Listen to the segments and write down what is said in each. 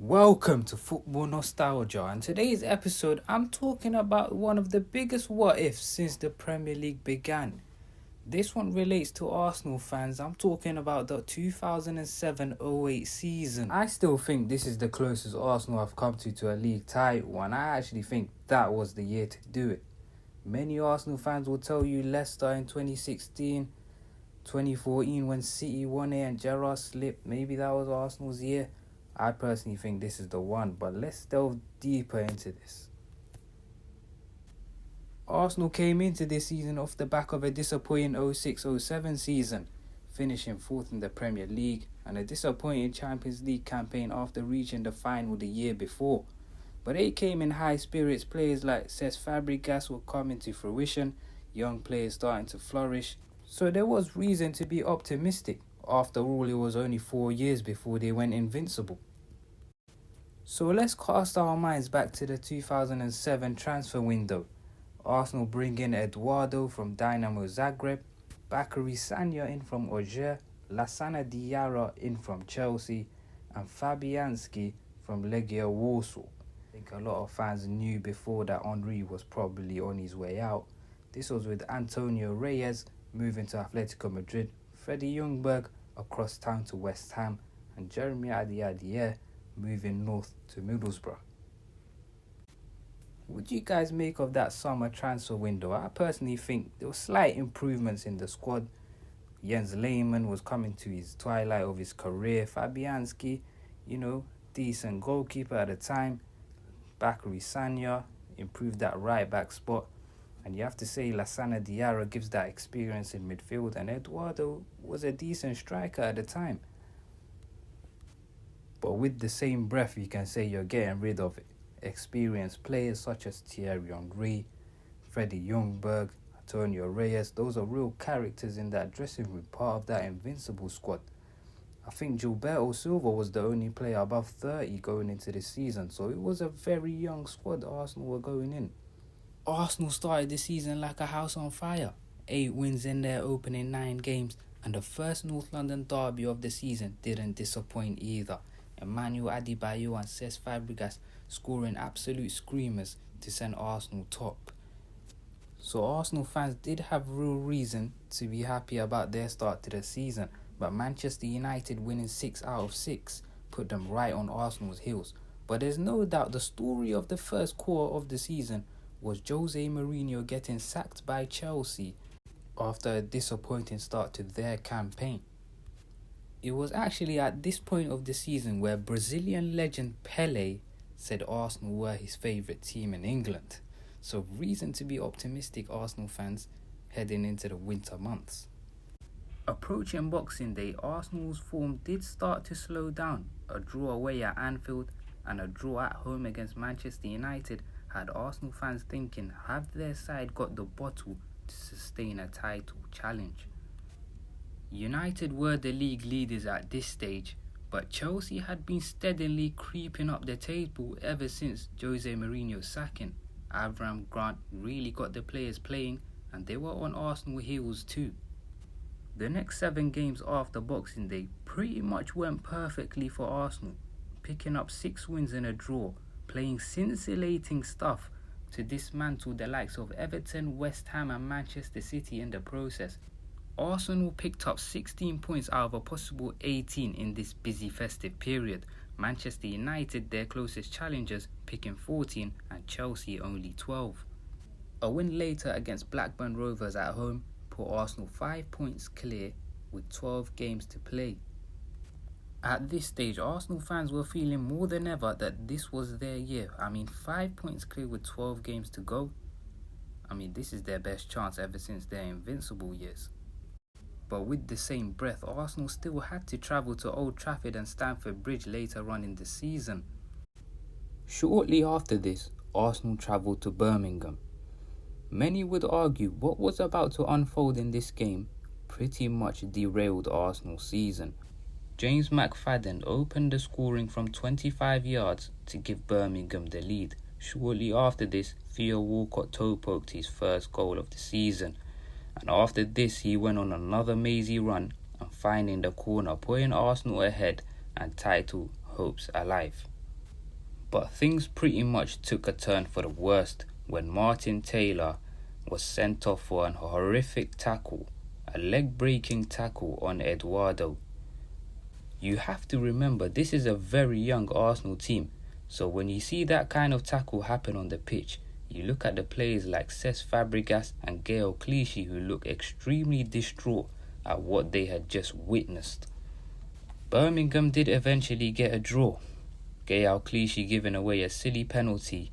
Welcome to Football Nostalgia, and today's episode I'm talking about one of the biggest what ifs since the Premier League began. This one relates to Arsenal fans. I'm talking about the 2007-08 season. I still think this is the closest Arsenal have come to a league title, and I actually think that was the year to do it. Many Arsenal fans will tell you Leicester in 2016, 2014 when City won it and Gerrard slipped, maybe that was Arsenal's year. I personally think this is the one, but let's delve deeper into this. Arsenal came into this season off the back of a disappointing 06-07 season, finishing fourth in the Premier League, and a disappointing Champions League campaign after reaching the final the year before. But they came in high spirits. Players like Cesc Fabregas were coming to fruition, young players starting to flourish, so there was reason to be optimistic. After all, it was only 4 years before they went invincible. So let's cast our minds back to the 2007 transfer window. Arsenal bring in Eduardo from Dynamo Zagreb, Bacary Sagna in from Angers, Lassana Diarra in from Chelsea, and Fabianski from Legia Warsaw. I think a lot of fans knew before that Henry was probably on his way out. This was with Antonio Reyes moving to Atletico Madrid, Freddie Ljungberg across town to West Ham, and Jeremy Adiadier moving north to Middlesbrough. What do you guys make of that summer transfer window? I personally think there were slight improvements in the squad. Jens Lehmann was coming to his twilight of his career. Fabianski, decent goalkeeper at the time. Bacary Sagna improved that right back spot. And you have to say Lassana Diarra gives that experience in midfield, and Eduardo was a decent striker at the time. But with the same breath, you can say you're getting rid of experienced players such as Thierry Henry, Freddie Ljungberg, Antonio Reyes. Those are real characters in that dressing room, part of that invincible squad. I think Gilberto Silva was the only player above 30 going into the season, so it was a very young squad Arsenal were going in. Arsenal started the season like a house on fire. 8 wins in their opening 9 games, and the first North London derby of the season didn't disappoint either. Emmanuel Adebayo and Cesc Fabregas scoring absolute screamers to send Arsenal top. So Arsenal fans did have real reason to be happy about their start to the season, but Manchester United winning 6 out of 6 put them right on Arsenal's heels. But there's no doubt the story of the first quarter of the season was Jose Mourinho getting sacked by Chelsea after a disappointing start to their campaign. It was actually at this point of the season where Brazilian legend Pelé said Arsenal were his favourite team in England. So reason to be optimistic, Arsenal fans, heading into the winter months. Approaching Boxing Day, Arsenal's form did start to slow down. A draw away at Anfield and a draw at home against Manchester United had Arsenal fans thinking, have their side got the bottle to sustain a title challenge? United were the league leaders at this stage, but Chelsea had been steadily creeping up the table ever since Jose Mourinho's sacking. Avram Grant really got the players playing, and they were on Arsenal heels too. The next 7 games after Boxing Day pretty much went perfectly for Arsenal, picking up 6 wins and a draw, playing scintillating stuff to dismantle the likes of Everton, West Ham and Manchester City in the process. Arsenal picked up 16 points out of a possible 18 in this busy festive period. Manchester United, their closest challengers, picking 14 and Chelsea only 12. A win later against Blackburn Rovers at home put Arsenal 5 points clear with 12 games to play. At this stage, Arsenal fans were feeling more than ever that this was their year. 5 points clear with 12 games to go. This is their best chance ever since their invincible years. But with the same breath, Arsenal still had to travel to Old Trafford and Stamford Bridge later on in the season. Shortly after this, Arsenal travelled to Birmingham. Many would argue what was about to unfold in this game pretty much derailed Arsenal's season. James McFadden opened the scoring from 25 yards to give Birmingham the lead. Shortly after this, Theo Walcott toe-poked his first goal of the season. And after this, he went on another mazy run and finding the corner, putting Arsenal ahead and title hopes alive. But things pretty much took a turn for the worst when Martin Taylor was sent off for an horrific tackle, a leg-breaking tackle on Eduardo. You have to remember, this is a very young Arsenal team, so when you see that kind of tackle happen on the pitch, you look at the players like Cesc Fabregas and Gaël Clichy, who look extremely distraught at what they had just witnessed. Birmingham did eventually get a draw, Gaël Clichy giving away a silly penalty,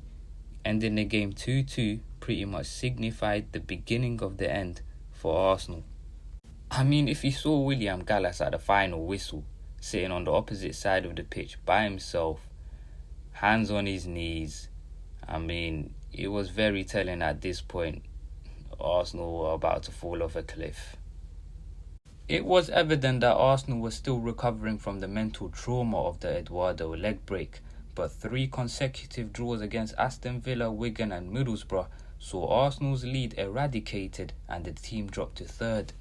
ending the game 2-2 pretty much signified the beginning of the end for Arsenal. I mean, if you saw William Gallas at the final whistle, sitting on the opposite side of the pitch by himself, hands on his knees, I mean, it was very telling at this point Arsenal were about to fall off a cliff. It was evident that Arsenal was still recovering from the mental trauma of the Eduardo leg break, but 3 consecutive draws against Aston Villa, Wigan and Middlesbrough saw Arsenal's lead eradicated and the team dropped to 3rd.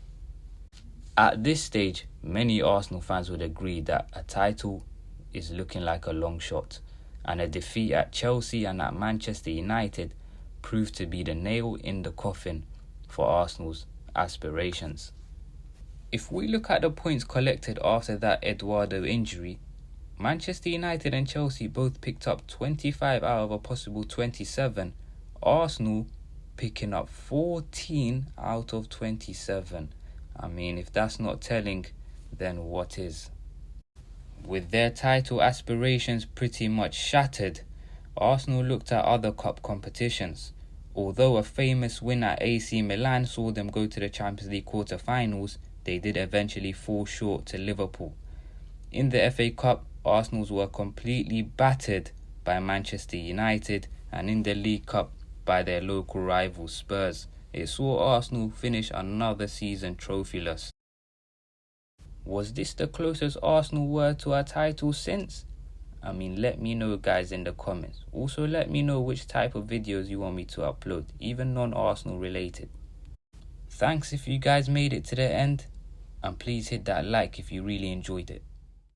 At this stage, many Arsenal fans would agree that a title is looking like a long shot, and a defeat at Chelsea and at Manchester United proved to be the nail in the coffin for Arsenal's aspirations. If we look at the points collected after that Eduardo injury, Manchester United and Chelsea both picked up 25 out of a possible 27, Arsenal picking up 14 out of 27. I mean, if that's not telling, then what is? With their title aspirations pretty much shattered, Arsenal looked at other cup competitions. Although a famous win at AC Milan saw them go to the Champions League quarter-finals, they did eventually fall short to Liverpool. In the FA Cup, Arsenals were completely battered by Manchester United, and in the League Cup by their local rival Spurs. It saw Arsenal finish another season trophyless. Was this the closest Arsenal were to a title since? I mean, let me know guys in the comments. Also let me know which type of videos you want me to upload, even non-Arsenal related. Thanks if you guys made it to the end, and please hit that like if you really enjoyed it.